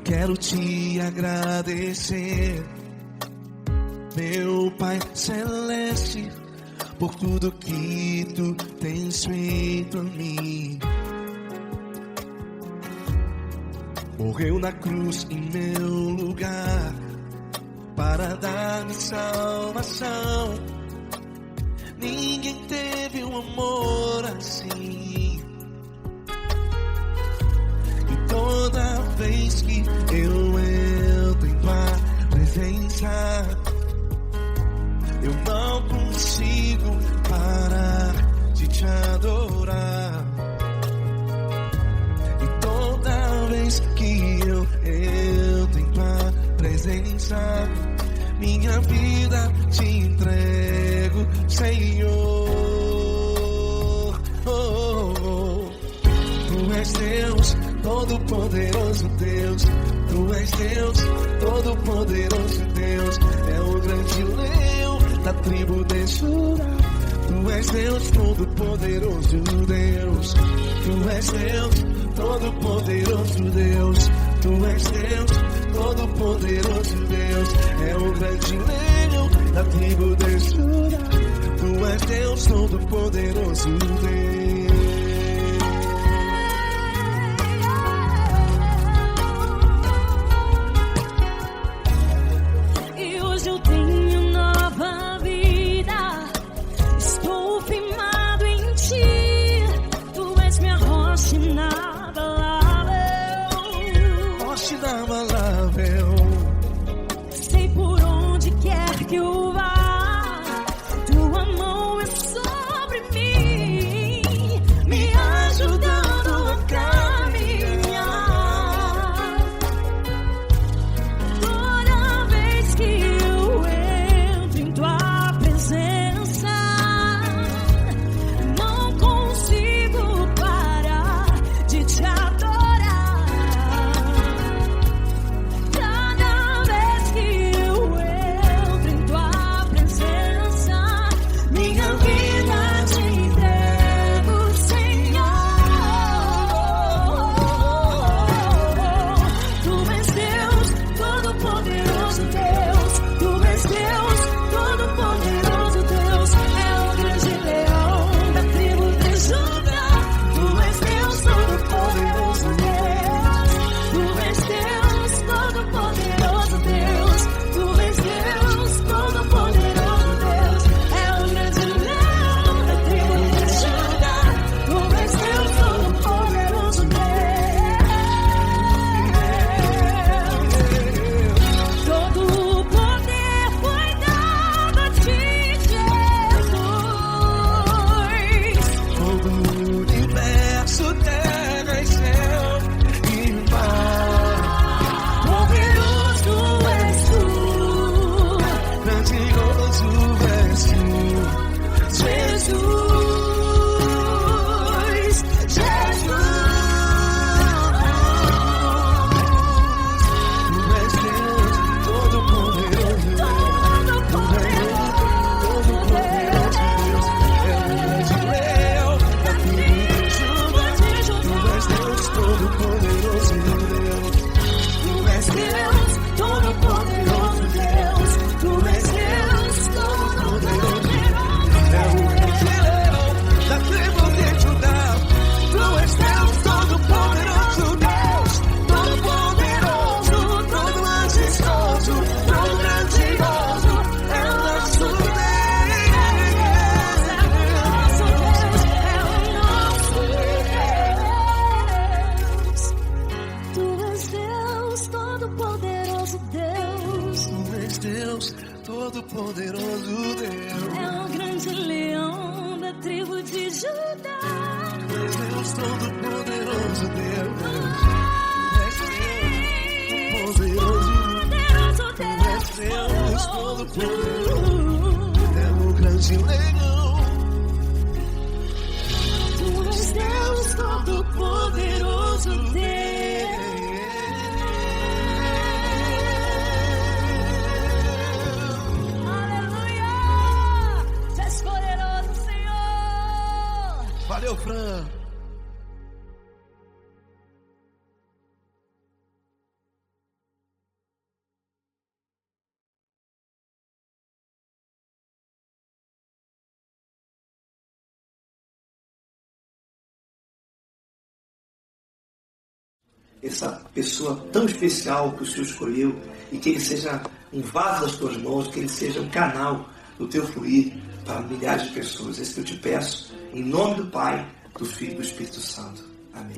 quero te agradecer, meu Pai Celeste, por tudo que tu tens feito a mim. Morreu na cruz em meu lugar para dar-me salvação. Ninguém teve um amor assim. E toda vez que eu entro em tua presença, eu não consigo parar de te adorar. E toda vez que eu entro em tua presença, minha vida te entrego, Senhor. Tu és Deus, Todo-Poderoso Deus. Tu és Deus, Todo-Poderoso Deus. É o grande leão da tribo de Judá. Tu és Deus, Todo-Poderoso Deus. Tu és Deus, Todo-Poderoso Deus. Tu és Deus, Todo-Poderoso Deus. É o grande leão da tribo de Judá. Tu és Deus, Todo-Poderoso Deus. Sei por onde quer que eu vá, tua mão é sobre mim, me ajudando a caminhar. Toda vez que eu entro em tua presença, não consigo parar de te adorar. Todo-Poderoso Deus. É o grande leão da tribo de Judá. Tu és Deus, Todo-Poderoso Deus. Tu és Deus, Todo-Poderoso. É o grande leão. Tu és Deus, Todo-Poderoso Deus. Valeu, Fran. essa pessoa tão especial que o Senhor escolheu, e que ele seja um vaso das tuas mãos, que ele seja um canal do teu fluir para milhares de pessoas. É isso que eu te peço, em nome do Pai, do Filho e do Espírito Santo. Amém.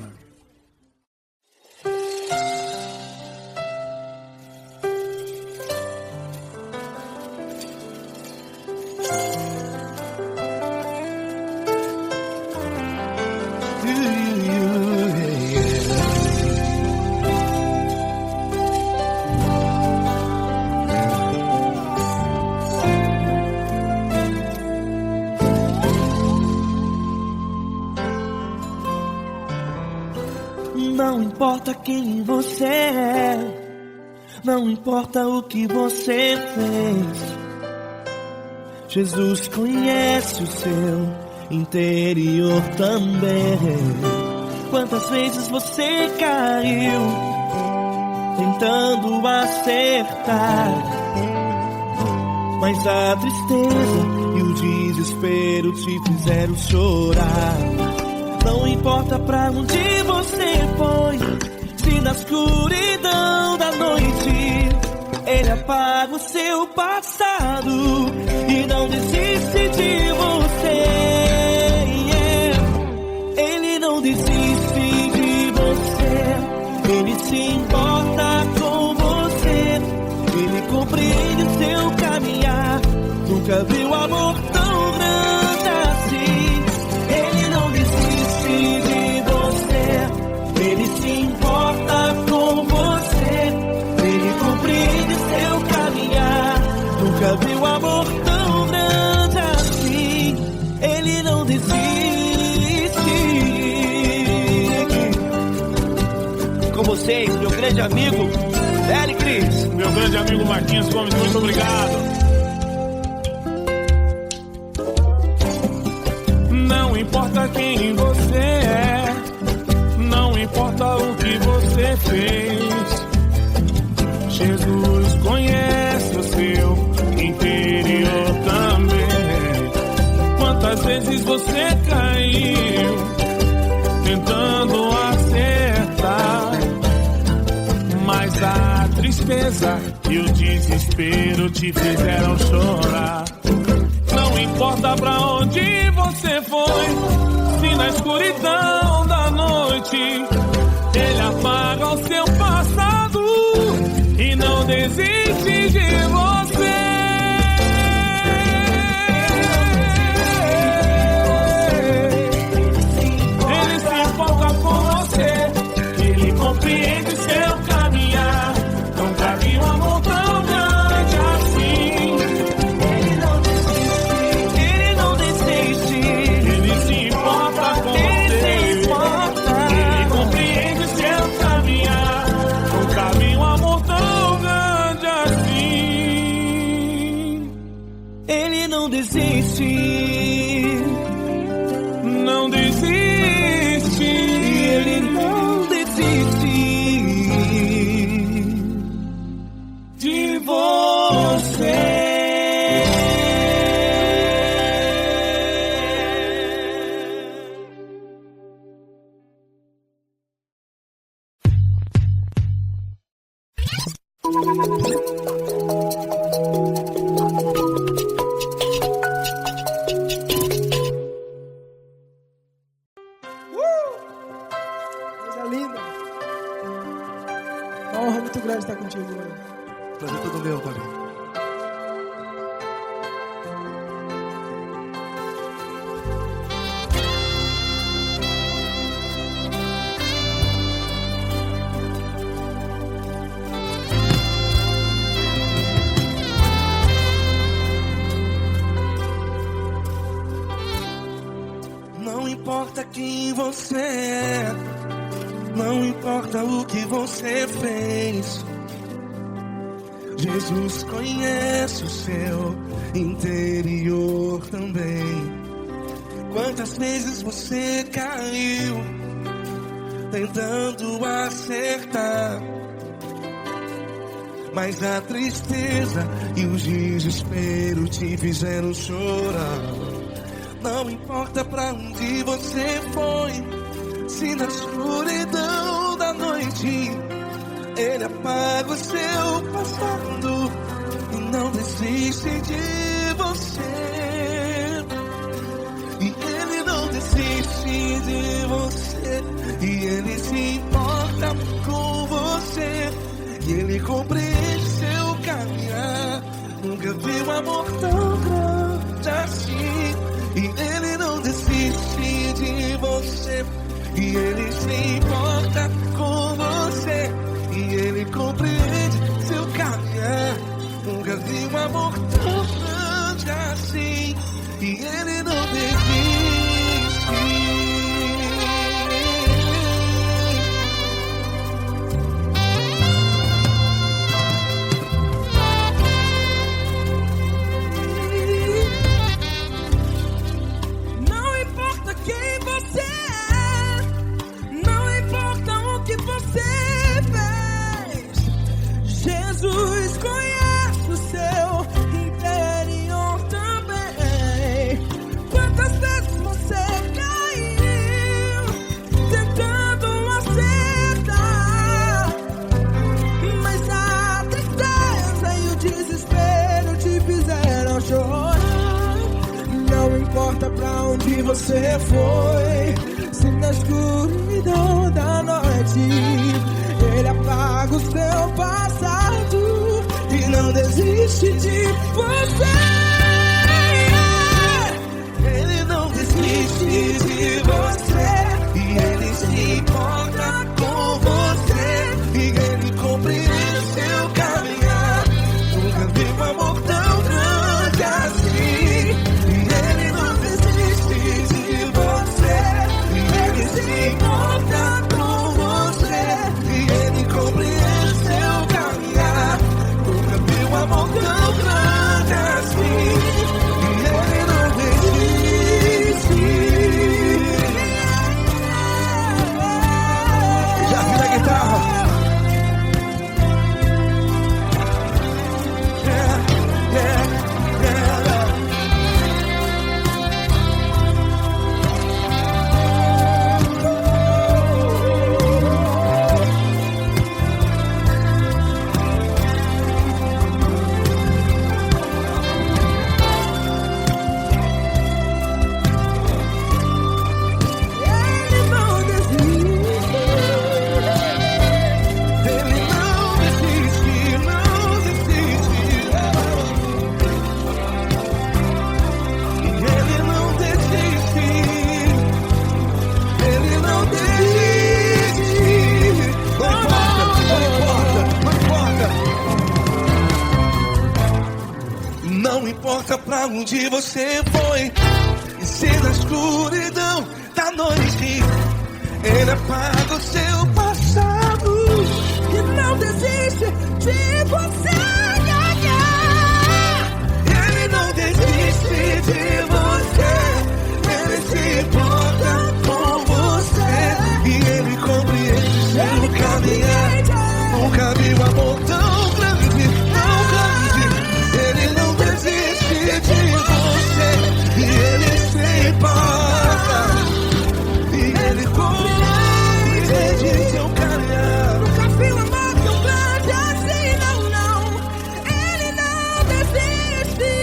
Não importa quem você é, não importa o que você fez, Jesus conhece o seu interior também. Quantas vezes você caiu tentando acertar, mas a tristeza e o desespero te fizeram chorar. Não importa pra onde você foi, se na escuridão da noite Ele apaga o seu passado e não desiste de você. Ele não desiste de você, Ele se importa com você, Ele compreende o seu caminhar. Nunca viu amor tão grande assim. Ele não desiste de você, Ele se importa com você, Ele compreende seu caminhar. Nunca viu amor tão grande assim. Ele não desiste. Com vocês, meu grande amigo Cris. Meu grande amigo Marquinhos Gomes, muito obrigado. Não importa quem você é, não importa o que você fez, Jesus conhece o seu interior também. Quantas vezes você caiu tentando acertar, mas a tristeza e o desespero te fizeram chorar. Não importa pra onde você foi, se na escuridão da noite Ele apaga o seu passado e não desiste de você. Ele se importa com você, Ele compreende seu caminhar. Nunca vi um amor tão grande assim. Não desiste, não desiste, Ele não desiste de você. Prazer todo meu, Pai. Não importa quem você é, não importa o que você fez, Jesus conhece o seu interior também. Quantas vezes você caiu tentando acertar, mas a tristeza e o desespero te fizeram chorar. Não importa pra onde você foi, se na escuridão da noite. Ele apaga o seu passado e não desiste de você. E ele não desiste de você. E ele se importa com você. E ele compreende seu caminhar. Nunca vi um amor tão grande assim. E ele não desiste de você. E ele se importa com você. E ele compreende seu caminhar. Nunca vi um amor tão grande assim. E ele não desiste. Não importa quem você é, não importa o que você fez, Jesus conhece o seu interior também. Quantas vezes você caiu tentando acertar, mas a tristeza e o desespero te fizeram chorar. Não importa pra onde você foi, se na escuridão da noite ele apaga o seu passado e não desiste de você. Ele não desiste de você. E ele se importa com você. E ele compreende seu caminhar. Nunca vi um amor tão grande assim. E ele não desiste de você. E ele se importa com você. E ele compreende seu caminhar. Nunca vi um amor tão grande assim. E ele não desiste. Já vi na guitarra. Ele não desiste. Ele não desiste, não desiste. Ele não desiste. Ele não desiste. Não importa, não importa, não importa. Não importa pra onde você foi. E se na escuridão da noite ele apaga o seu passado E não desiste de você. Ele não desiste de você. Ele se importa com você. E ele compreende seu caminhar. Nunca vi um amor tão grande, tão grande. Ele não desiste de você. E ele se importa. E ele compreende seu caminhar. Nunca vi um amor tão grande assim, não, não. Ele não desiste.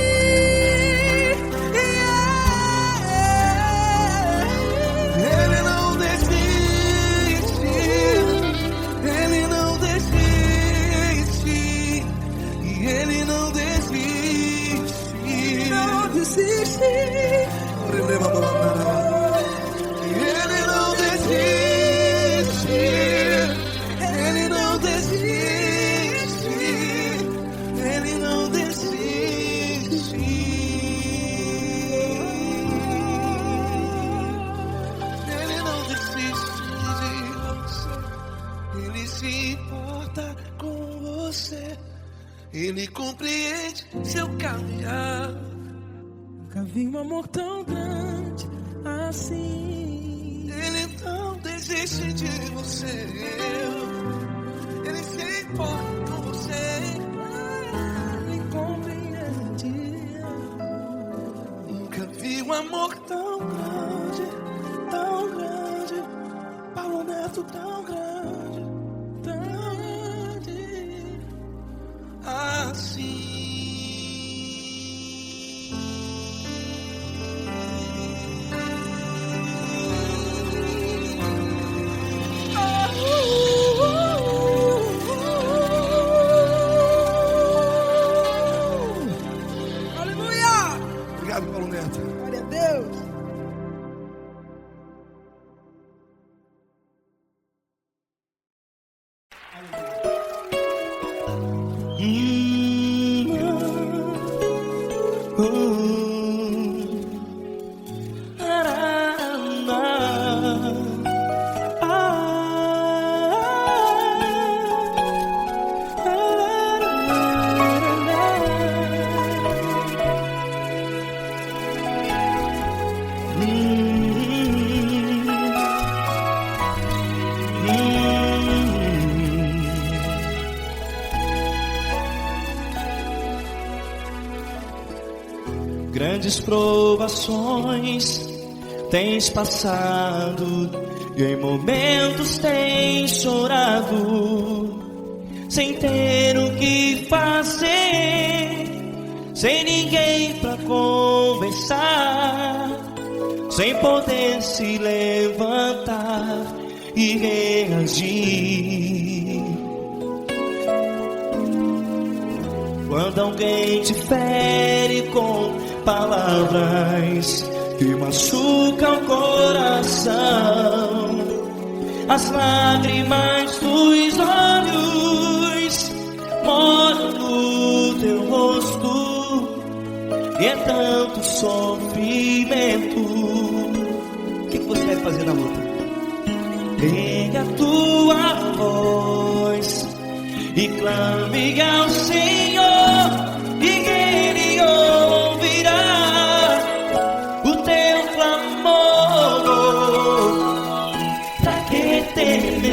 Ele não desiste. Ele não desiste. E ele não desiste. Não desiste. Ele não desiste. Ele não desiste. Ele não desiste. Ele não desiste de você. Ele se importa com você. Ele compreende seu caminhar. Nunca vi um amor tão grande assim. Ele não desiste de você. Ele se importa com você. Ele compreende. Nunca vi um amor tão grande, Paulo Neto tão grande. grandes provações tens passado, e em momentos tens chorado, sem ter o que fazer, sem ninguém pra conversar, sem poder se levantar e reagir. Quando alguém te fere com palavras que machucam o coração, as lágrimas dos olhos molham no teu rosto, e é tanto sofrimento. O que você deve fazer na luta? Pega a tua voz e clame ao Senhor, e Ele ouvirá o teu clamor. Pra que temer,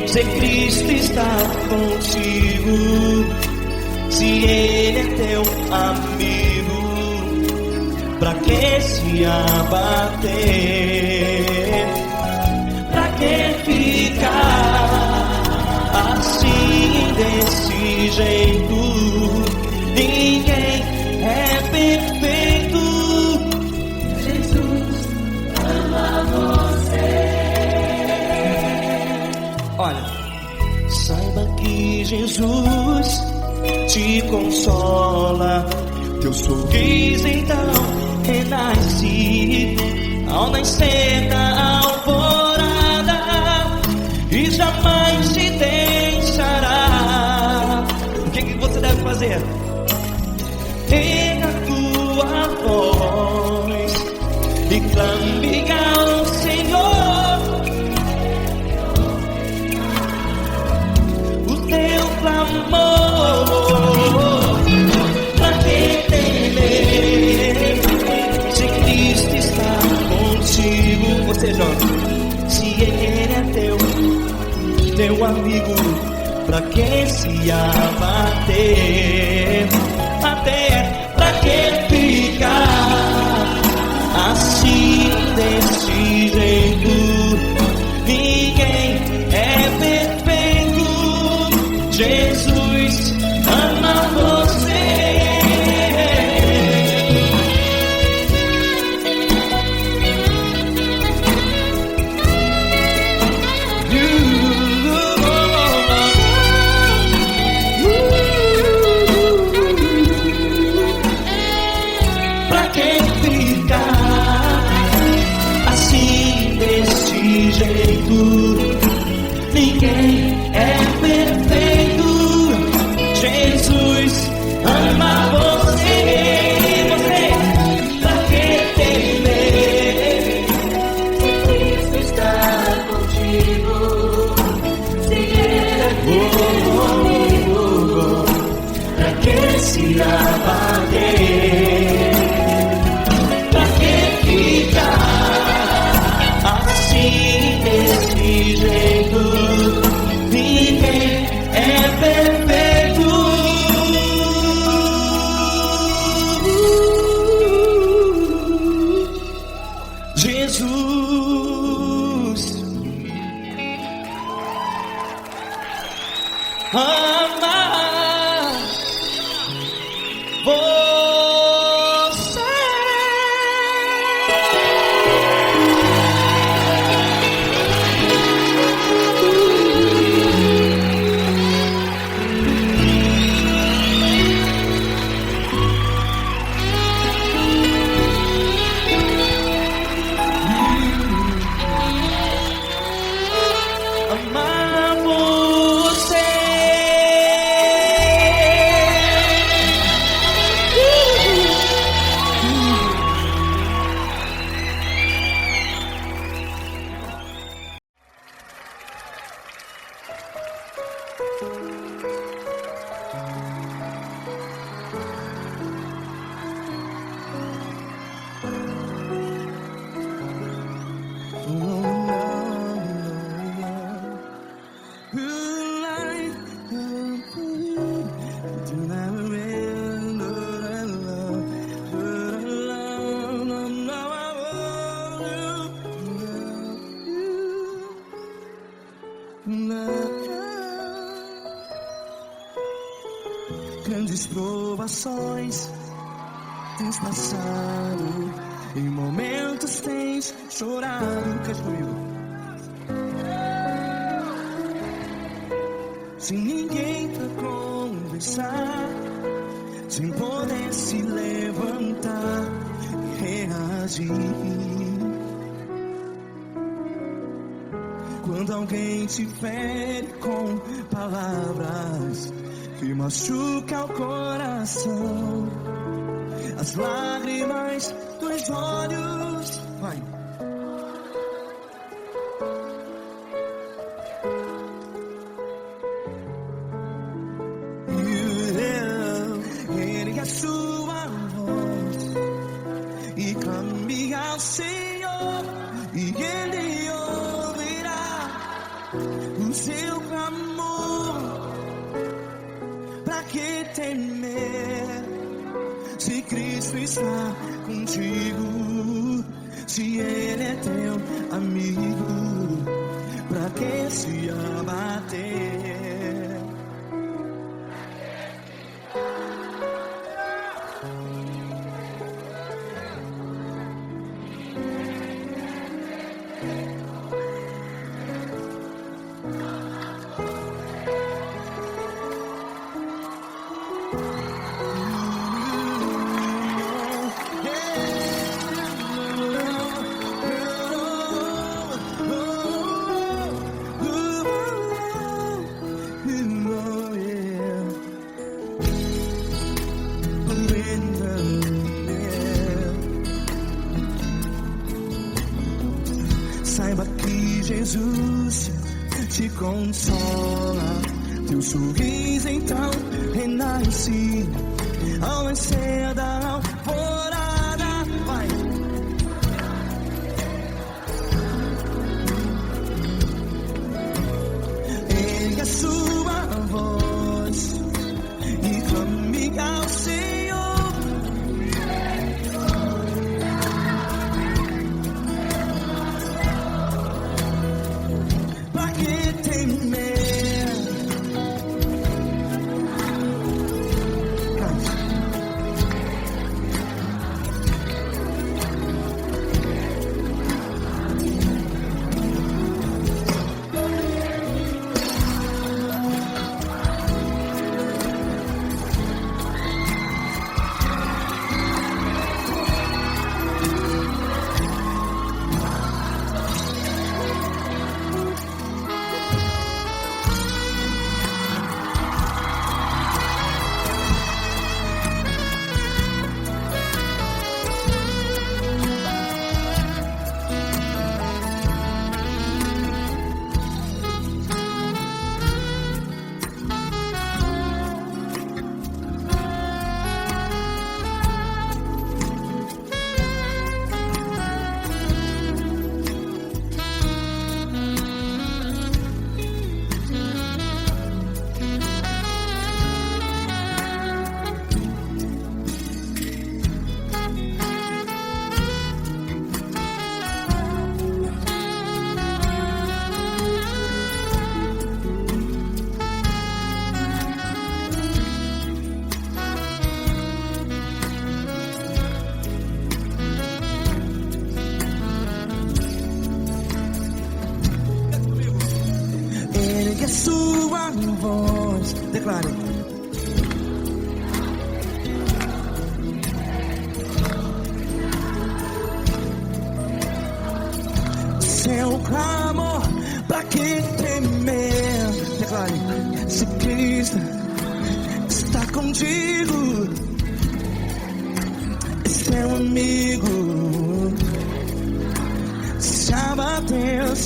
se Cristo está contigo, se Ele é teu amigo? Pra que se abater? Pra que ficar assim desse jeito? Ninguém é perfeito. Jesus ama você. Olha, saiba que Jesus te consola, teu sorriso então renasce ao nascer da alvorada, e jamais te deixará. O que você deve fazer? Erga a tua voz e clame ao Senhor, o teu clamor. Pra que temer, se Cristo está contigo? Você joga. Se Ele é teu amigo, pra que se abater? Até pra que ficar assim desse jeito? Ninguém é perfeito. Jesus ama você. Ninguém é perfeito. Jesus ama você. Você, pra que temer? Cristo está contigo. Se Ele é teu amigo, pra que se abater? Pra que ficar assim desse jeito? Ninguém é perfeito. Jesus ama você. Amar você. grandes provações tens passado, em momentos tens chorado. Cante comigo. Sem ninguém pra conversar, sem poder se levantar e reagir. Quando alguém te fere com palavras que machuca o coração, as lágrimas dos olhos, vai. Ergue a sua voz e clame ao Senhor, e Ele ouvirá o seu clamor. Pra que temer, se Cristo está contigo? Se Ele é teu amigo, pra que se abater? Saiba que Jesus te consola, teu sorriso então renasce ao nascer da alvorada. Vai. Ergue a sua voz e clame ao Senhor. Pra que temer? Ergue a sua voz, declare. Seu clamor, pra que temer? Declare. Se Cristo está contigo, é seu amigo. Se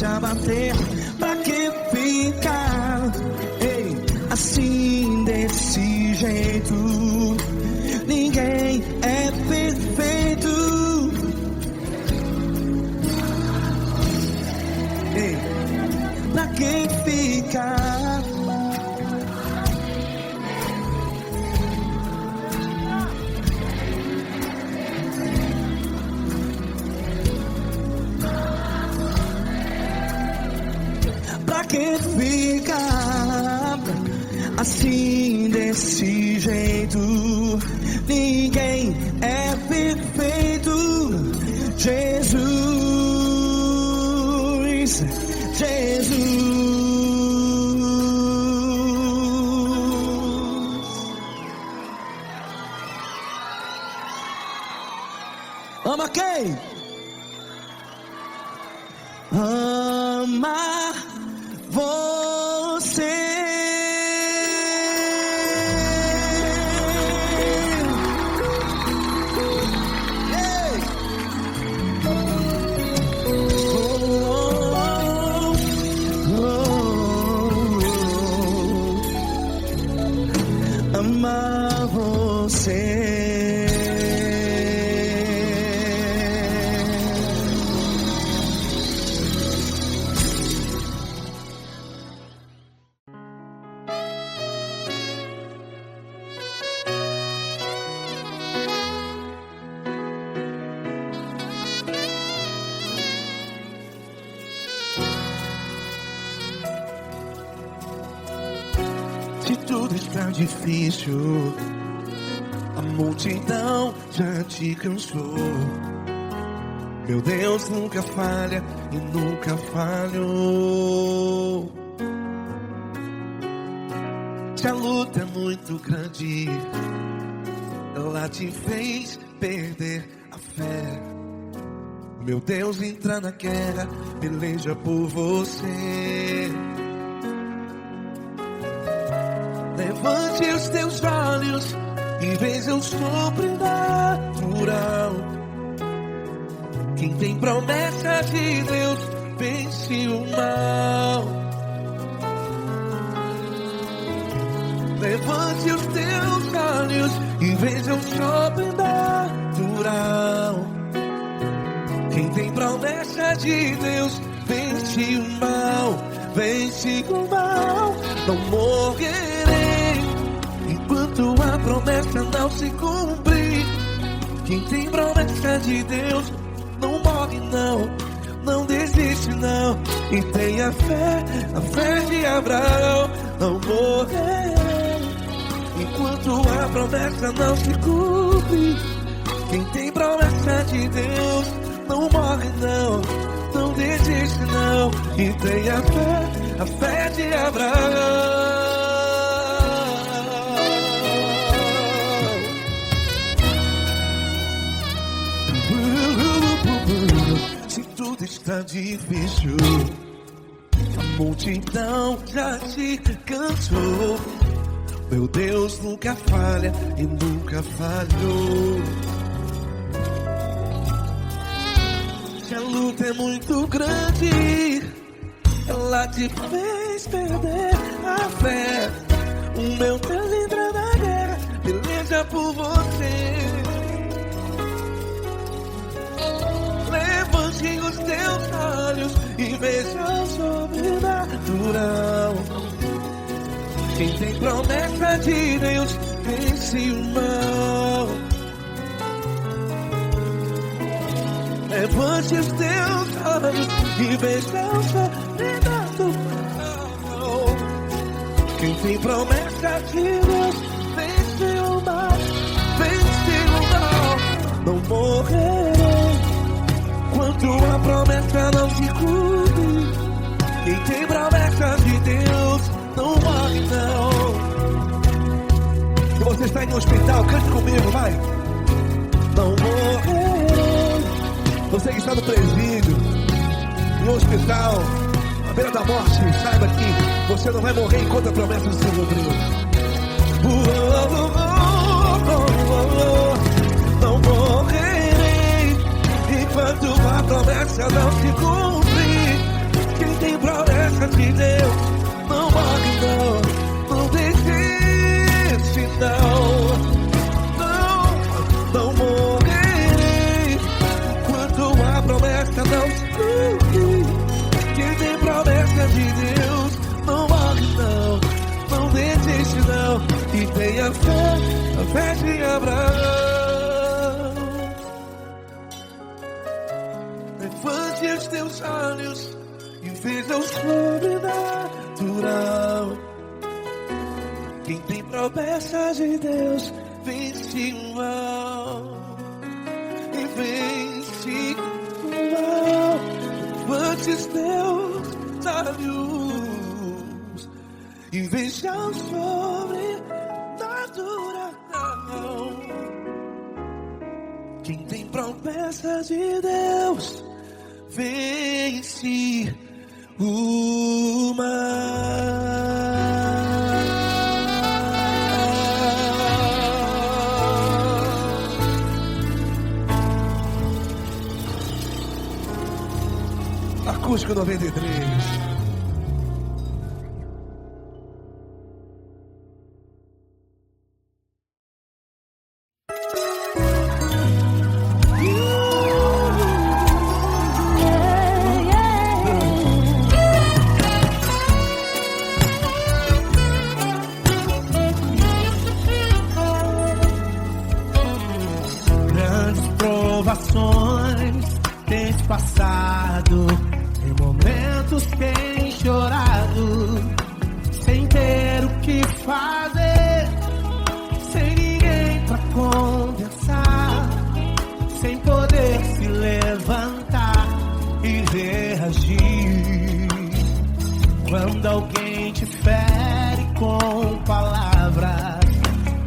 abater, pra que ficar, ei, assim desse jeito? Ninguém é perfeito. Ei, pra que ficar? Pra que ficar Assim, desse jeito, ninguém é perfeito. Jesus, Jesus. Ama quem? Ama você. Ei! Amar você. Se tudo está difícil, a multidão já te cansou. Meu Deus nunca falha e nunca falhou. Se a luta é muito grande, ela te fez perder a fé. Meu Deus entra na guerra, peleja por você. Levante os teus olhos e veja o sobrenatural. Quem tem promessa de Deus vence o mal. Levante os teus olhos e veja o sobrenatural. Quem tem promessa de Deus vence o mal. Vence o mal. Não morrerei enquanto a promessa não se cumprir. Quem tem promessa de Deus não morre não, não desiste não. E tenha fé, a fé de Abraão. Não morrerei enquanto a promessa não se cumpre. Quem tem promessa de Deus não morre não, não desiste não. E tenha fé, a fé de Abraão. Se tudo está difícil, a multidão já te cansou. Meu Deus nunca falha e nunca falhou. Se a luta é muito grande, ela te fez perder a fé. O meu Deus entra na guerra, peleja por você. Levante os teus olhos e veja o sobrenatural. Quem tem promessa de Deus vence o mal. Levante os teus olhos e veja o sobrenatural. Quem tem promessa de Deus vence o mal. Vence o mal. Não morrerei enquanto a promessa não se cumpre. Quem tem promessa de Deus não morre não. Se você está em um hospital, cante comigo, vai. Não morrerei. Você que está no presídio, em um hospital, à beira da morte, saiba que você não vai morrer enquanto a promessa não se cumpriu. Não morrerei enquanto a promessa não se cumprir. Quem tem promessa de Deus não morre não, não desiste não. Não morrerei enquanto a promessa não se cumprir. Quem tem promessa de Deus não morre não, não desiste não. E tenha fé, a fé de Abraão. Levante os teus olhos e veja o sobrenatural. Quem tem promessas de Deus vence o mal. E vence o mal. Antes Deus sábios e veja o sobrenatural. Quem tem promessas de Deus vence o mal. Acústico 93. Grandes provações tens passado, em momentos tem chorado, sem ter o que fazer, sem ninguém pra conversar, sem poder se levantar e reagir. Quando alguém te fere com palavras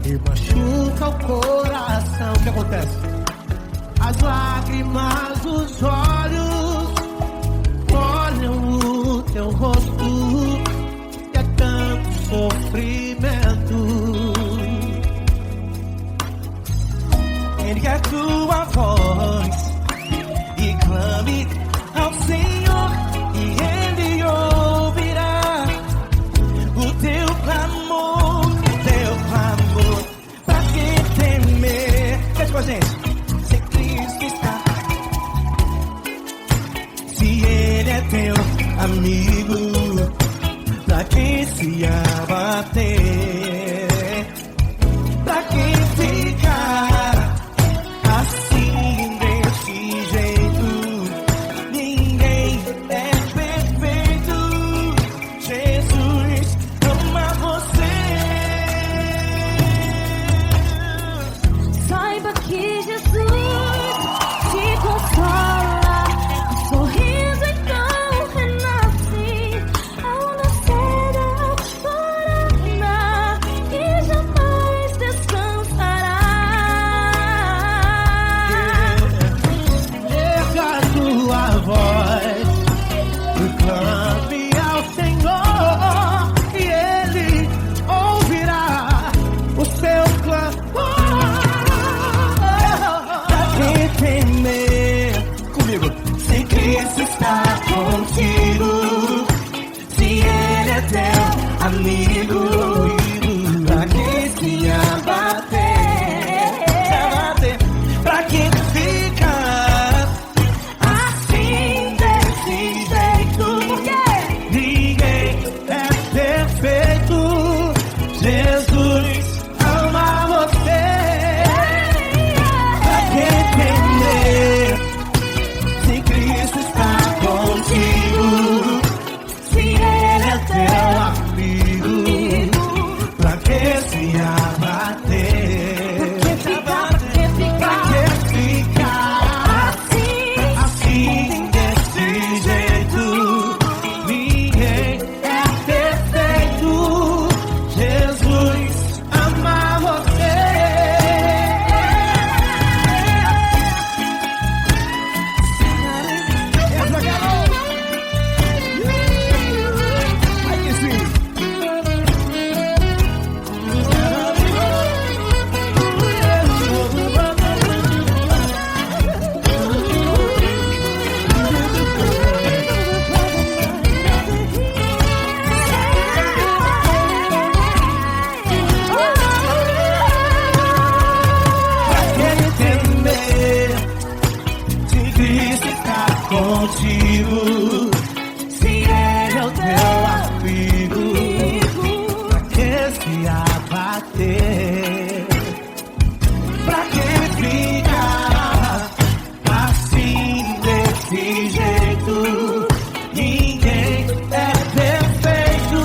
e machuca o coração, o que acontece? As lágrimas dos olhos olham o teu rosto, e é tanto sofrimento. Ergue a tua voz e clame ao Senhor, e Ele ouvirá o teu clamor, pra que temer? Cante com a gente. Se Cristo está, se Ele é teu amigo, pra que se abater? Pra que ficar assim desse jeito? Ninguém é perfeito. Jesus ama você. Saiba que Jesus te consola, o sorriso então renasce ao nascer da aurora e jamais descansará. Erga a tua voz e clame ao Senhor, e Ele ouvirá o seu clamor. Pra que temer? Comigo. Se Cristo está contigo, se Ele é teu amigo, pra que se abater? Pra que ficar assim desse jeito? Ninguém é perfeito. Jesus ama você. Pra que temer? Se Cristo está contigo, se Ele é teu amigo, pra que se abater? Pra que ficar assim desse jeito? Ninguém é perfeito. Jesus ama você. Essa garota. Ai que sim. Pra que temer? Se Cristo está contigo, se Ele é o teu amigo, pra que se abater? Pra que ficar assim desse jeito? Ninguém é perfeito.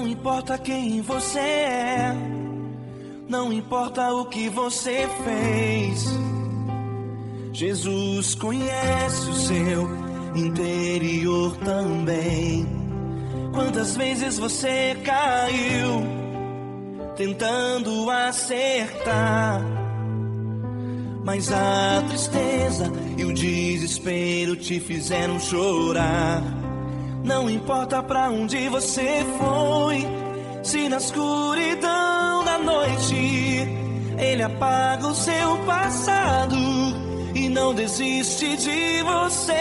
Não importa quem você é, não importa o que você fez, Jesus conhece o seu interior também. Quantas vezes você caiu tentando acertar, mas a tristeza e o desespero te fizeram chorar. Não importa pra onde você foi, se na escuridão da noite Ele apaga o seu passado e não desiste de você.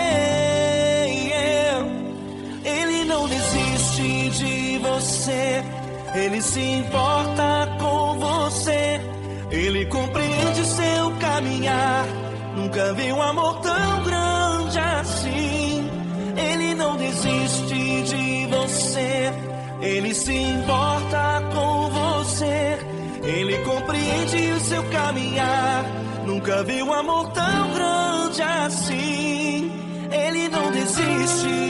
Ele não desiste de você, Ele se importa com você, Ele compreende seu caminhar. Nunca vi um amor tão grande assim. Ele não desiste de você, Ele se importa com você, Ele compreende o seu caminhar. Nunca vi um amor tão grande assim. Ele não desiste.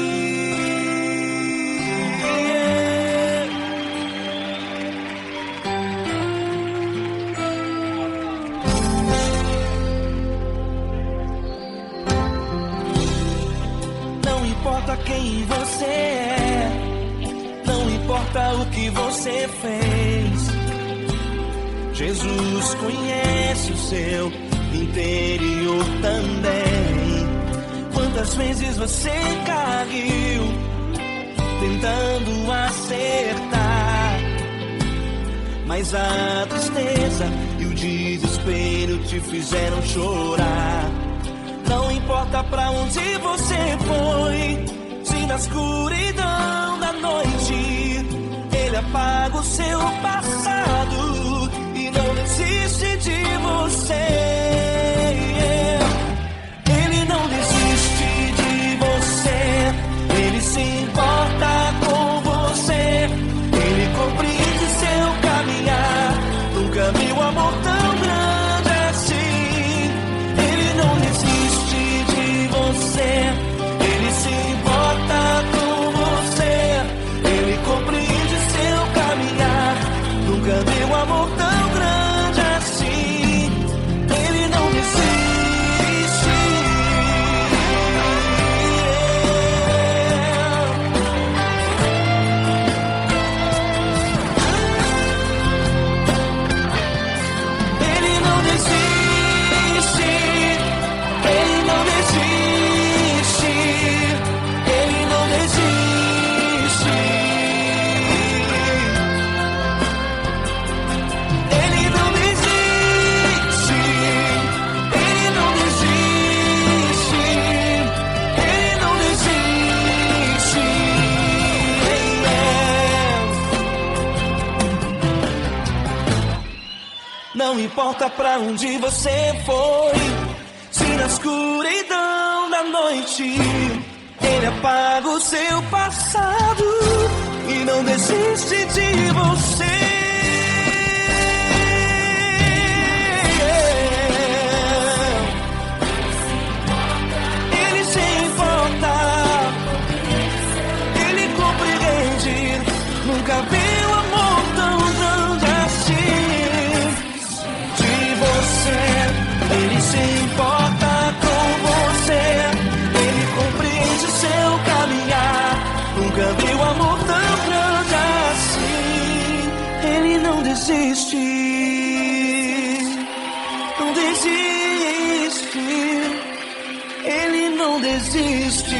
Não importa quem você é, não importa o que você fez, Jesus conhece o seu interior também. Quantas vezes você caiu tentando acertar, mas a tristeza e o desespero te fizeram chorar. Não importa pra onde você foi, se na escuridão da noite Ele apaga o seu passado e não desiste de você. Ele não desiste de você, Ele se importa com você, Ele compreende seu caminhar. Nunca vi um amor tão grande assim. Ele não desiste de você, Ele se importa com você, Ele compreende seu caminhar. Nunca vi um amor tão grande assim. Ele não desiste. Ele não desiste. Ele não desiste. Ele não desiste. Ele não desiste. Ele não desiste. Ele não desiste. Não importa pra onde você foi, se na escuridão da noite Ele apaga o seu passado e não desiste de você. Ele se importa, Ele compreende. Nunca vi um amor tão grande assim. De você, Ele se importa com você, Ele compreende seu caminhar. Nunca vi um amor tão grande assim. Ele não desiste, não desiste, Ele não desiste.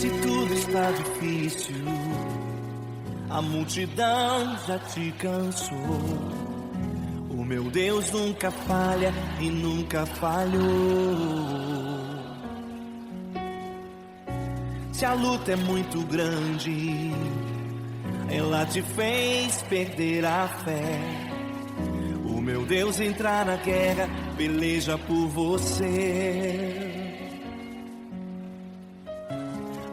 Se tudo está difícil, a multidão já te cansou. O meu Deus nunca falha e nunca falhou. Se a luta é muito grande, ela te fez perder a fé. O meu Deus entrar na guerra, peleja por você.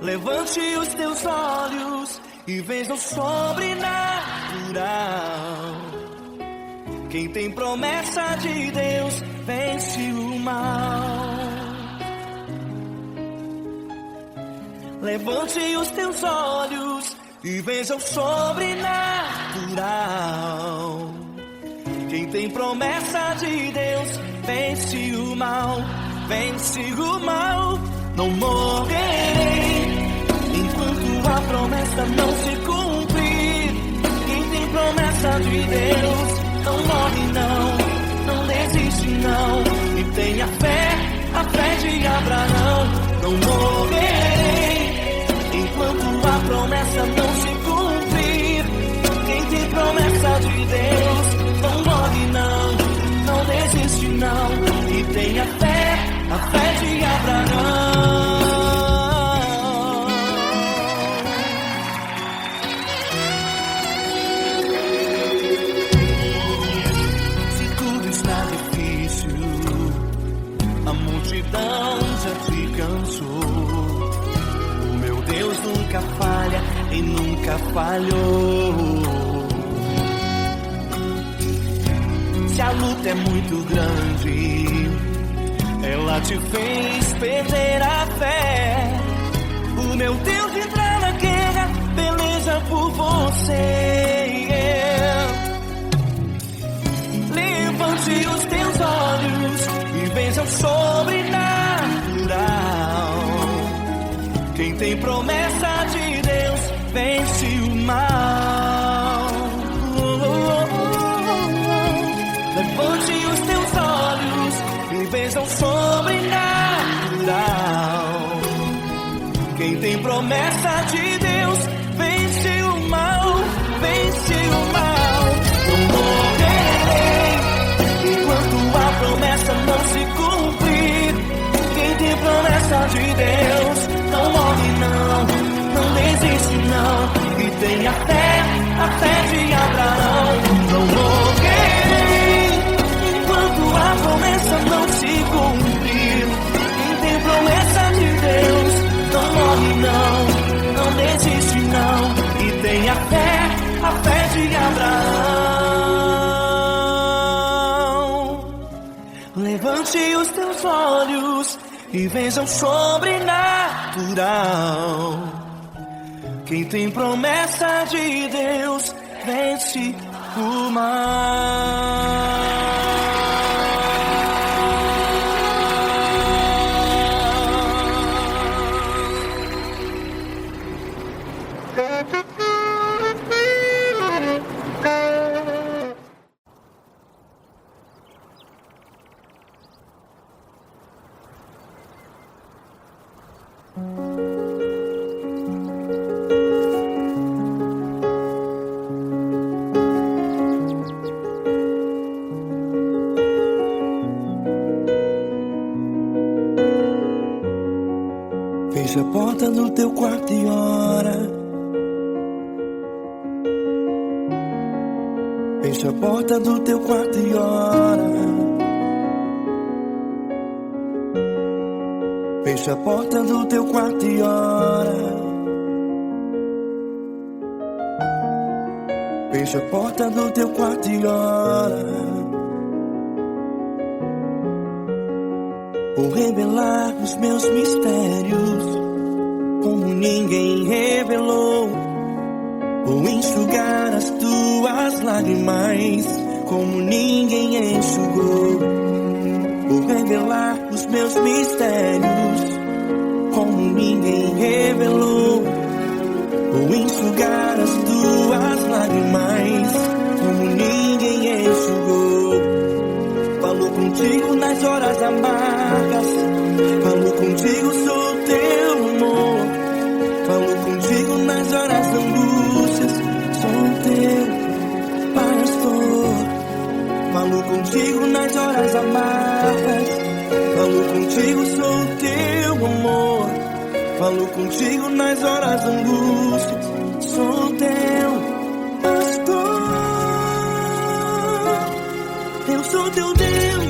Levante os teus olhos e veja o sobrenatural. Quem tem promessa de Deus vence o mal. Levante os teus olhos e veja o sobrenatural. Quem tem promessa de Deus vence o mal, vence o mal. Não morrerei enquanto a promessa não se cumprir. Quem tem promessa de Deus não morre não desiste não. E tenha fé, a fé de Abraão. Não morrerei enquanto a promessa não se cumprir. Quem tem promessa de Deus não morre não desiste não. E tenha fé, a fé de Abraão. Se tudo está difícil, a multidão já te cansou. O meu Deus nunca falha e nunca falhou. Se a luta é muito grande, ela te fez perder a fé. O meu Deus entra na guerra, peleja por você. Levante os teus olhos e veja o sobrenatural. Quem tem promessa de Deus vence o mal. Levante os teus olhos e veja o sobrenatural. Quem tem promessa de Deus vence o mal, vence o mal. Não morrerei enquanto a promessa não se cumprir. Quem tem promessa de Deus não morre não desiste não. E tenha fé, a fé de Abraão. Não morrerei enquanto a promessa não se cumprir. Quem tem promessa de Deus não morre não desiste não. E tenha fé, a fé de Abraão. Levante os teus olhos e veja o sobrenatural. Quem tem promessa de Deus vence o mal. Fecha a porta do teu quarto e ora. Fecha a porta do teu quarto e ora. Fecha a porta do teu quarto e ora. Fecha a porta do teu quarto e ora. Vou revelar os meus mistérios como ninguém revelou. Vou enxugar as tuas lágrimas como ninguém enxugou. Vou revelar os meus mistérios como ninguém revelou. Vou enxugar as tuas lágrimas como ninguém enxugou. Falo contigo nas horas amargas, falo contigo, sou teu amor. Falo contigo nas horas da angústias, sou teu pastor. Falo contigo nas horas amargas, falo contigo, sou teu amor. Falo contigo nas horas da angústias, sou teu pastor. Eu sou teu Deus,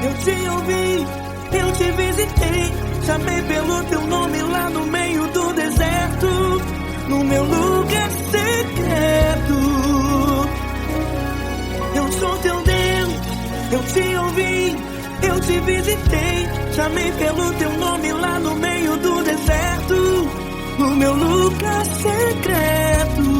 eu te ouvi, eu te visitei, chamei pelo teu nome lá no meio do deserto, no meu lugar secreto. Eu sou teu Deus, eu te ouvi, eu te visitei, chamei pelo teu nome lá no meio do deserto, no meu lugar secreto.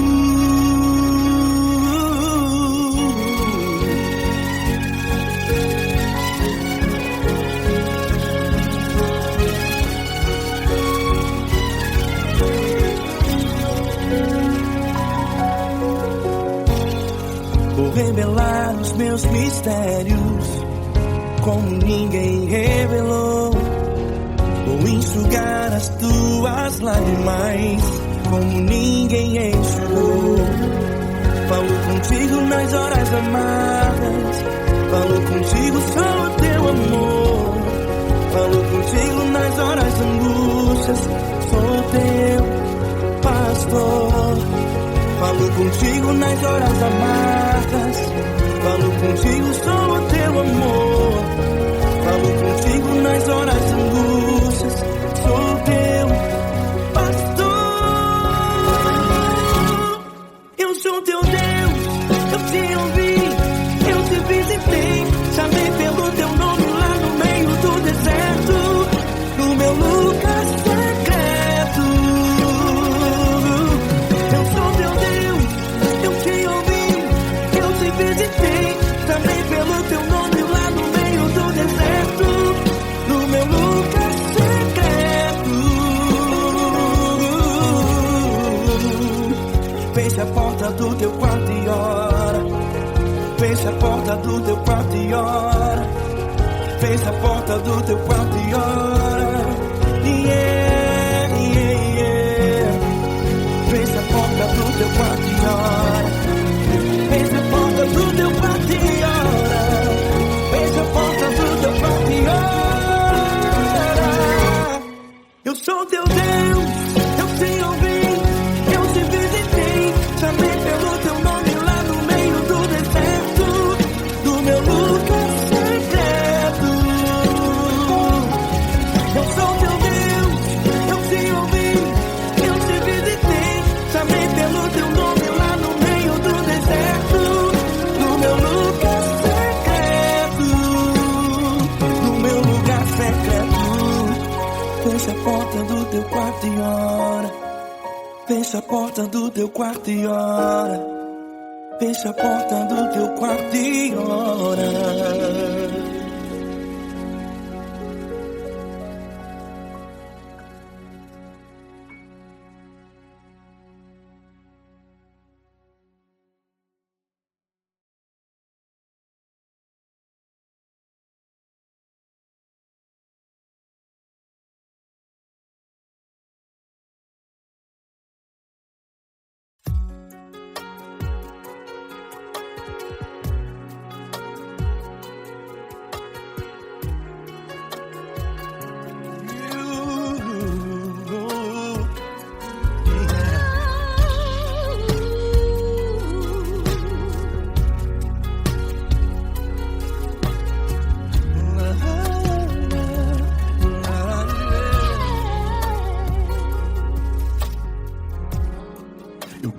Vou revelar os meus mistérios como ninguém revelou. Vou enxugar as tuas lágrimas como ninguém enxugou. Falo contigo nas horas amargas, falo contigo só o teu amor. Falo contigo nas horas angústias, sou teu pastor. Falo contigo nas horas amargas, falo contigo só o teu amor. Falo contigo nas horas angústias, sou teu pastor. Eu sou teu Deus, eu te ouvi, eu te visitei, chamei pelo teu nome lá no meio do deserto, no meu lugar secreto. Eu sou teu Deus, eu te ouvi, eu te visitei, chamei pelo teu nome lá no meio do deserto, no meu lugar secreto. Feche a porta do teu quarto e ora. Feche a porta do teu quarto e ora. Feche a porta do teu quarto e ora. Yeah, yeah, yeah. Feche a porta do teu quarto e ora. Feche a porta do teu quarto e ora. Feche a porta do teu quarto e ora. Eu sou teu Deus, eu te ouvi, eu te visitei, chamei pelo teu nome lá no meio do deserto, do meu lugar secreto. Eu sou teu Deus, eu te ouvi, eu te visitei, chamei pelo teu nome lá no meio do deserto, no meu lugar secreto, no meu lugar secreto. Fecha a porta do teu quarto e ora. Fecha a porta do teu quarto e ora. Fecha a porta do teu quarto e ora.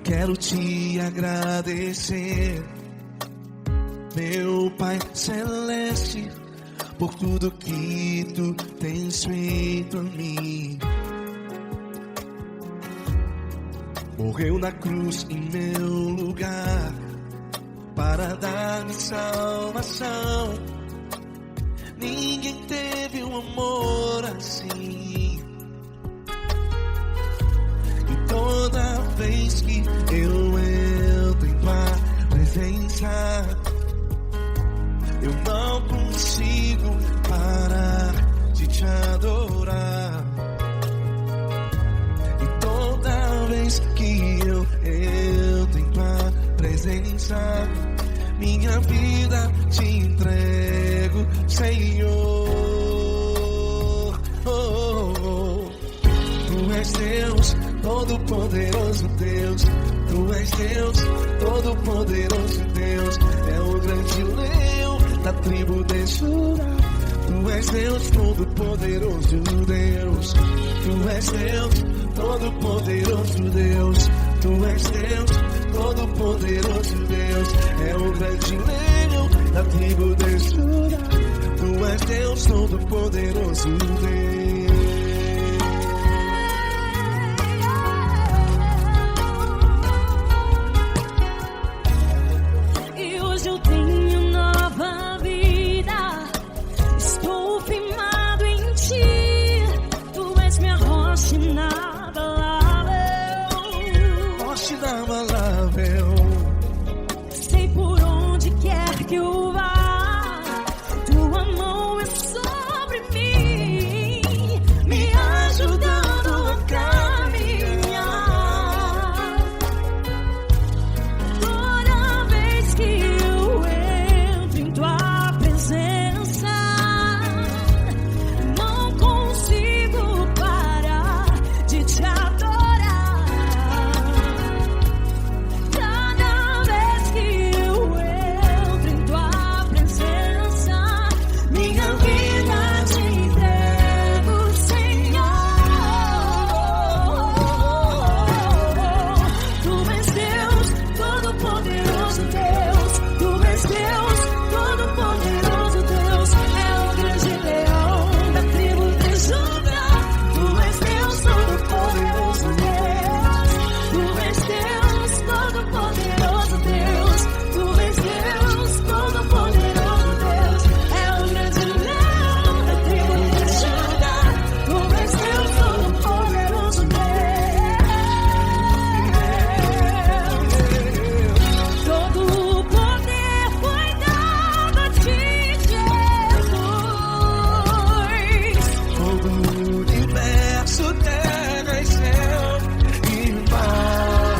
Quero te agradecer, meu Pai Celeste, por tudo que tu tens feito a mim. Morreu na cruz em meu lugar para dar-me salvação. Ninguém teve um amor assim. E toda vez que eu entro em tua presença, eu não consigo parar de te adorar. E toda vez que eu entro em tua presença, minha vida te entrego, Senhor. Tu és Deus, todo-poderoso Deus. Tu és Deus, todo-poderoso Deus. É o grande leão da tribo de Judá. Tu és Deus todo-poderoso, Deus. Tu és Deus todo-poderoso, Deus. Tu és Deus todo-poderoso, Deus. É o grande leão da tribo de Judá. Tu és Deus todo-poderoso, Deus. E hoje eu tenho nova vida. Estou firmado em ti. Tu és minha rocha inabalável. Rocha inabalável. Sei por onde quer que eu vá, tua mão é sobre mim, me ajudando a caminhar. Toda vez que eu entro em tua presença, não consigo parar de te adorar. Cada vez que eu entro em tua presença, minha vida te entrego, Senhor. Tu és Deus todo-poderoso, Deus. Tu és Deus todo-poderoso, Deus. É o grande leão da tribo de Judá. Tu és Deus todo-poderoso, Deus. Tu és Deus todo-poderoso, Deus. Tu és Deus todo-poderoso, Deus. É o grande leão da tribo de Judá. Tu és Deus todo-poderoso, Deus. Todo o poder foi dado a ti, Jesus. Todo o universo, terra e céu e mar.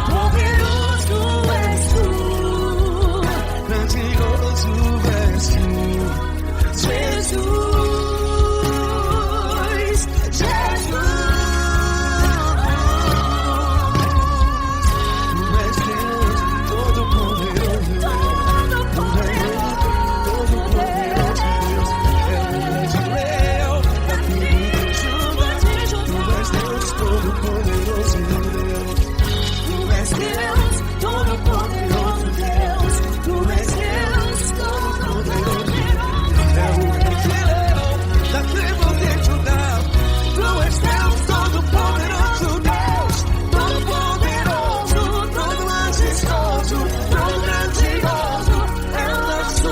Poderoso és tu, Grandioso és tu, Jesus, Jesus. Tu és Deus todo-poderoso, todo-poderoso Deus. É o grande leão da tribo de Judá. Tu és Deus todo-poderoso, Deus. Tu és Deus todo-poderoso, Deus. Tu és Deus todo-poderoso. É o grande leão da tribo de Judá. Tu és Deus todo-poderoso, Deus. Todo-poderoso, todo majestoso, todo grandioso. É o nosso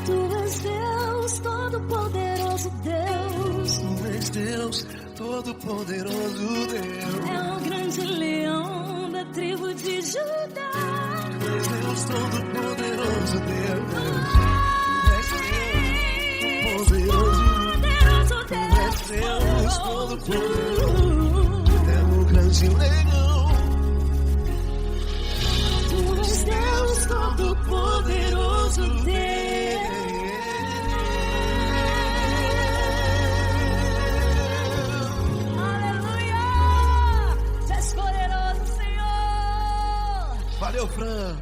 Tu és Deus todo-poderoso, Deus. Tu és Deus todo-poderoso, Deus. É o grande leão da tribo de Judá. Tu és Deus todo-poderoso, Deus. Tu és Deus Poderoso Tu és Deus todo-poderoso. É o grande leão. Tu és Deus todo-poderoso, Deus. Aleluia! Tu és poderoso, Senhor. Valeu, Fran.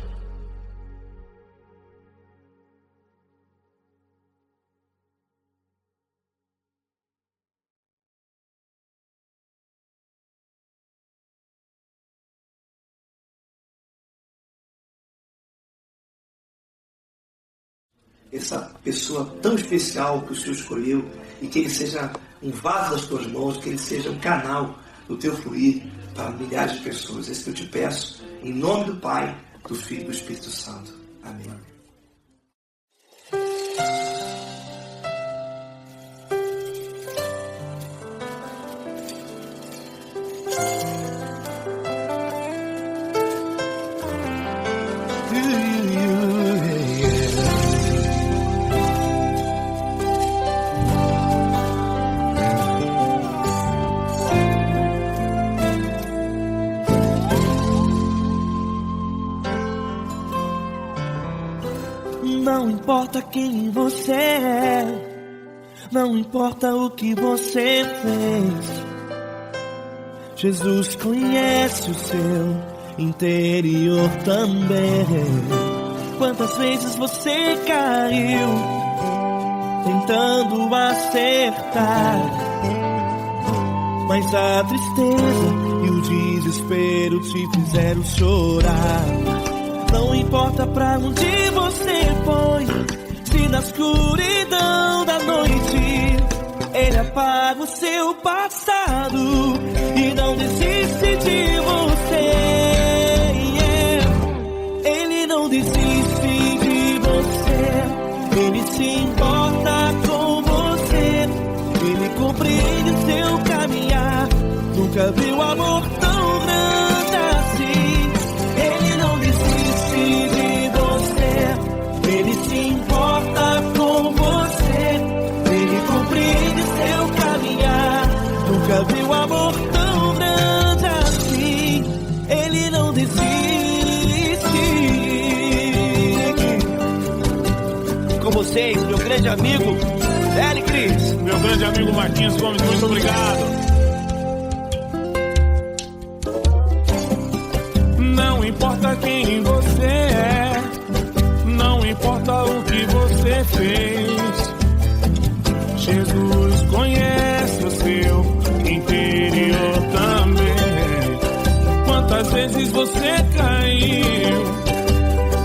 Essa pessoa tão especial que o Senhor escolheu, e que ele seja um vaso das tuas mãos, que ele seja um canal do teu fluir para milhares de pessoas. É isso que eu te peço, em nome do Pai, do Filho e do Espírito Santo. Amém. Não importa quem você é, não importa o que você fez, Jesus conhece o seu interior também. Quantas vezes você caiu tentando acertar, mas a tristeza e o desespero te fizeram chorar. Não importa pra onde você foi, se na escuridão da noite Ele apaga o seu passado e não desiste de você. Ele não desiste de você. Ele se importa com você. Ele compreende o seu caminhar. Nunca viu amor tão grande assim. Ele não desiste de você. Ele se importa com você. Ele compreende seu caminhar. Nunca viu amor tão grande assim. Ele não desiste. Com vocês, meu grande amigo L. Cris. Meu grande amigo Marquinhos Gomes, muito obrigado. Não importa quem você é, não importa o que você fez, Jesus conhece o seu interior também. Quantas vezes você caiu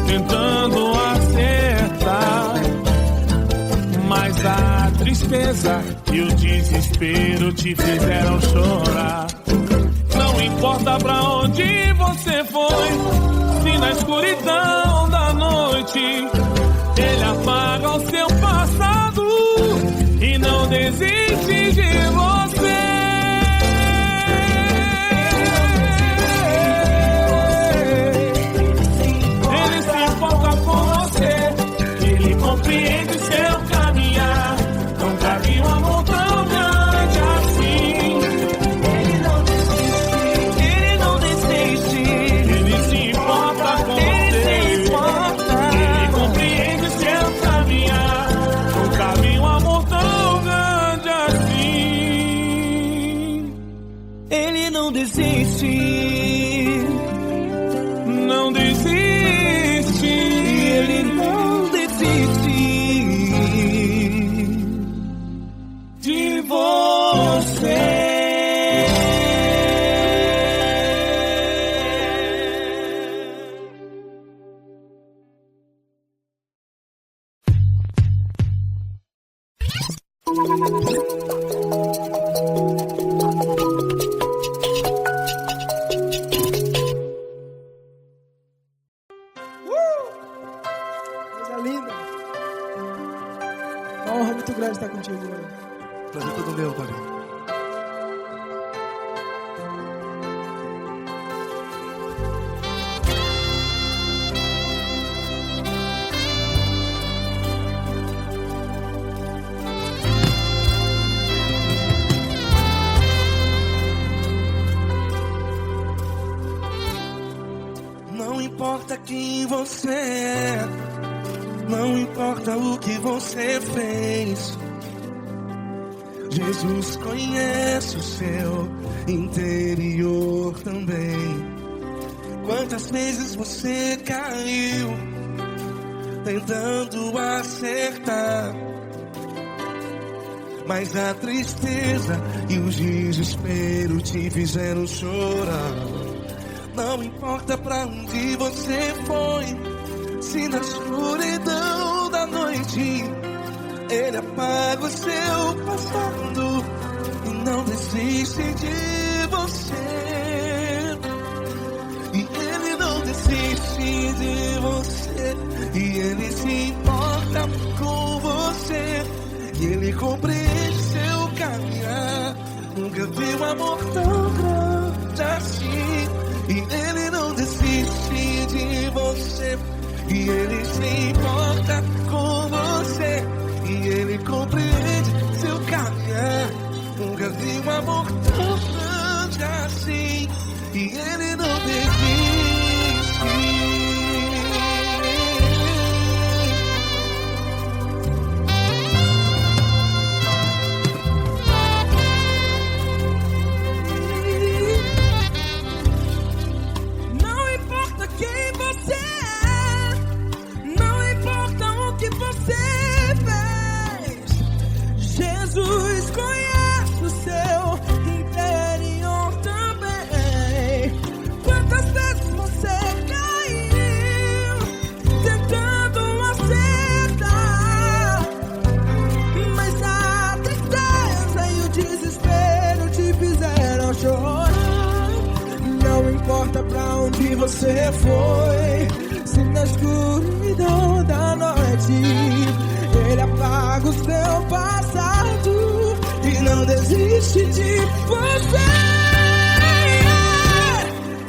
tentando acertar, mas a tristeza e o desespero te fizeram chorar. Não importa pra onde você foi, se na escuridão da noite Ele apaga o seu passado e não desiste de você. Ele se importa com você, Ele compreende seu caminhar. Nunca vi um amor tão grande assim. Ele não desiste. Ele se importa com você. Ele compreende seu caminhar. Nunca vi um amor tão grande assim. Ele não desiste. Não desiste. Ele não desiste De você. Coisa linda. Uma honra muito grande estar contigo hoje. Prazer todo meu, Paulinho. Não importa quem você é, não importa o que você fez, Jesus conhece o seu interior também. Quantas vezes você caiu tentando acertar, mas a tristeza e o desespero te fizeram chorar. Não importa pra onde você foi, se na escuridão da noite Ele apaga o seu passado e não desiste de você. E Ele não desiste de você. E Ele se importa com você. E Ele compreende seu caminhar. Nunca vi um amor tão grande assim. E Ele não desiste de você. E Ele se importa com você. E Ele compreende seu caminhar. Nunca vi um amor tão grande assim. E Ele não desiste. você foi. Se na escuridão da noite Ele apaga o seu passado e não desiste de você.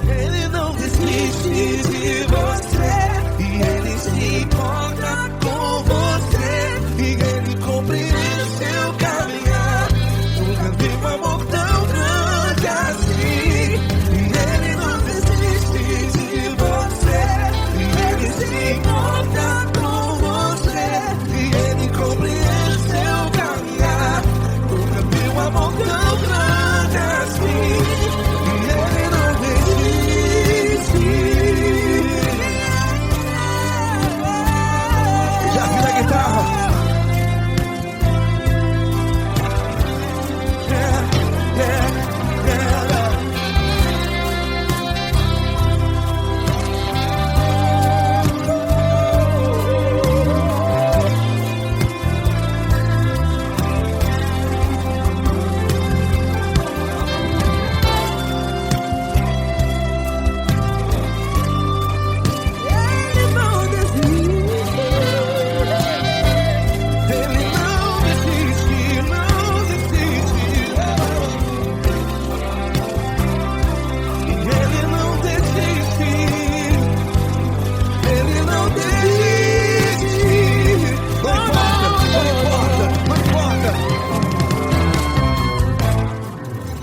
Ele não desiste de você e Ele se importa com você e Ele compreende seu caminhar. Nunca vi um amor tão grande assim. E Ele não desiste de você e Ele se importa com você e Ele compreende seu caminhar. Nunca vi um amor tão grande assim. E Ele não desiste. Já vi na guitarra.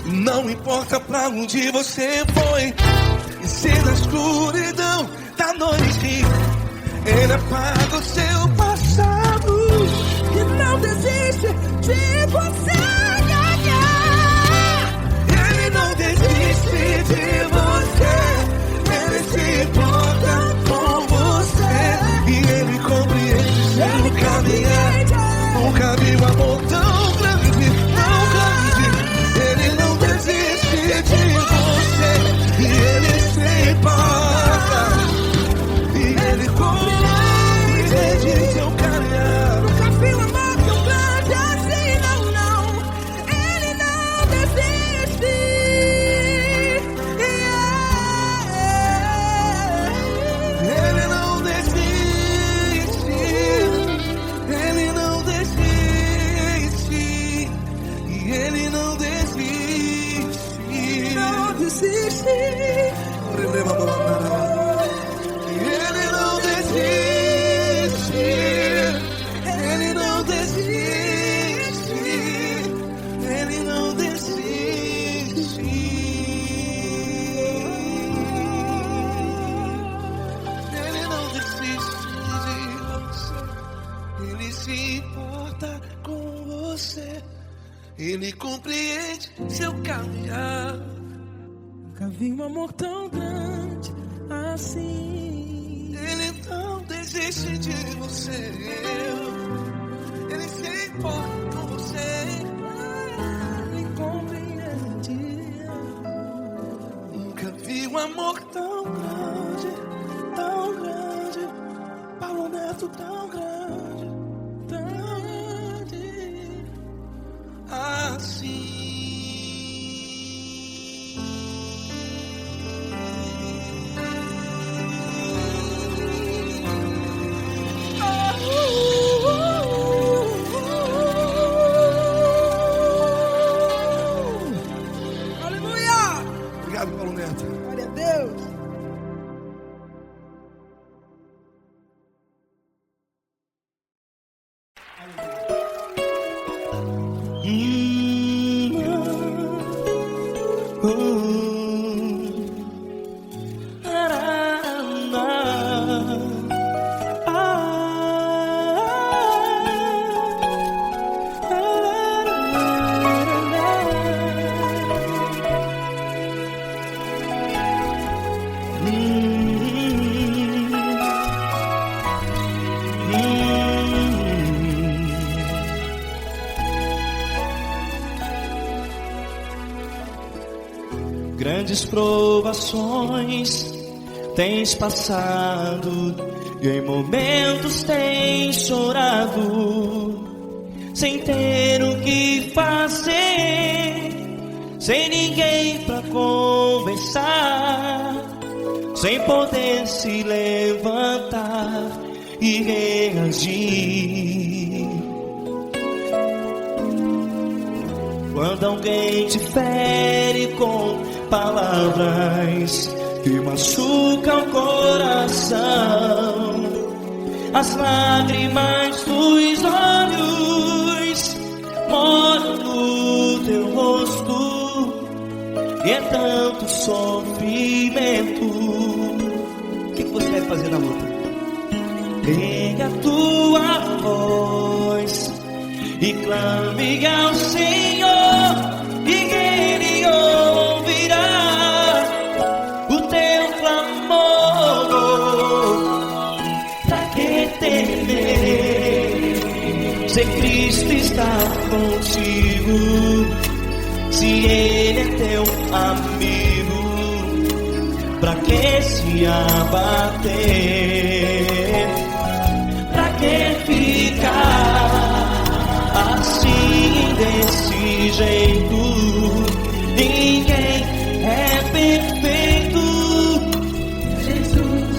Não importa pra onde você foi, e se na escuridão da noite Ele apaga o seu passado e não desiste de você. Ele não desiste de você, Ele se importa com você e Ele compreende seu caminhar. Nunca vi um amor tão grande, tão grande. Ele não desiste de você e Ele se importa e Ele compreende seu caminhar. Nunca vi um amor tão grande assim, não, não. Ele não desiste. Ele não desiste. Ele não desiste. E Ele não desiste. Não desiste. Ele não desiste. Ele não desiste. Ele não desiste. Ele não desiste de você. Ele se importa com você. Ele compreende seu caminhar. Nunca vi um amor tão grande assim. Ele não desiste de você. Ele se importa com você. Ele compreende. Nunca vi um amor tão grande, tão grande. Paulo Neto tão grande, tão grande assim. Aleluia! Obrigado, Paulo Neto. Glória a Deus. Grandes provações tens passado e em momentos tens chorado, sem ter o que fazer, sem ninguém pra conversar. sem poder se levantar e reagir. Quando alguém te fere com palavras que machucam o coração, as lágrimas dos olhos moram no teu rosto, e é tanto sofrimento. O que você vai fazer na luta? Pega a tua voz e clame ao Senhor, e Ele ouvirá o teu clamor. Pra que temer, se Cristo está contigo, se Ele é teu amigo? Pra que se abater? Pra que ficar assim, desse jeito? Ninguém é perfeito. Jesus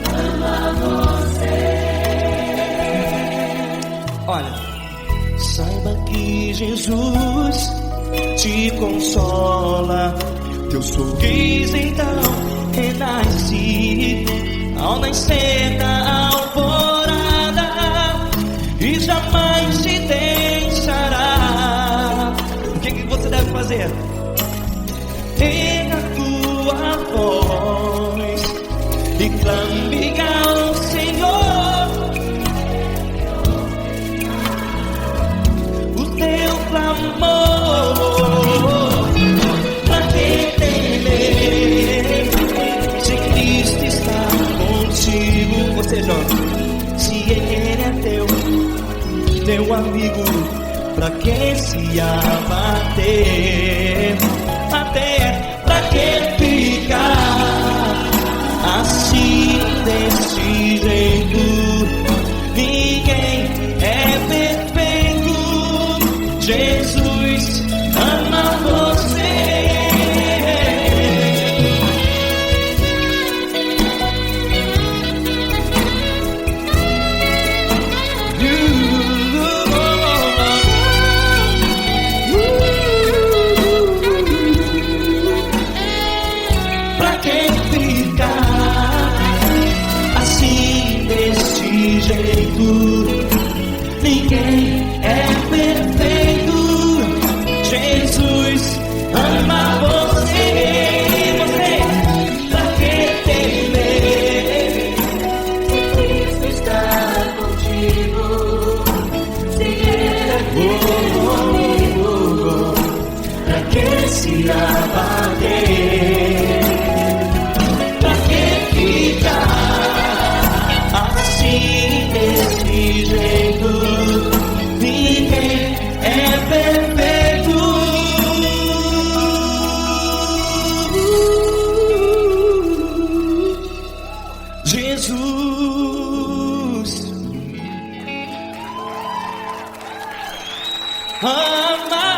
ama você. Olha, saiba que Jesus te consola, teu sorriso então renasce ao nascer da alvorada, e jamais te deixará. O que você deve fazer? Erga a tua voz e clame ao Senhor, o teu clamor. Pra que temer, se Cristo está contigo? Você joga. Se Ele é teu amigo, pra que se abater? Até pra que ficar assim, desse jeito? Ninguém é perfeito. Jesus ama você. Pra que ficar assim, desse jeito? Ninguém é perfeito. Jesus ama você. Você, pra que temer? Cristo está contigo, se Ele é teu amigo. Pra que se abater? Pra que ficar assim, desse jeito? Ninguém é perfeito. Jesus ama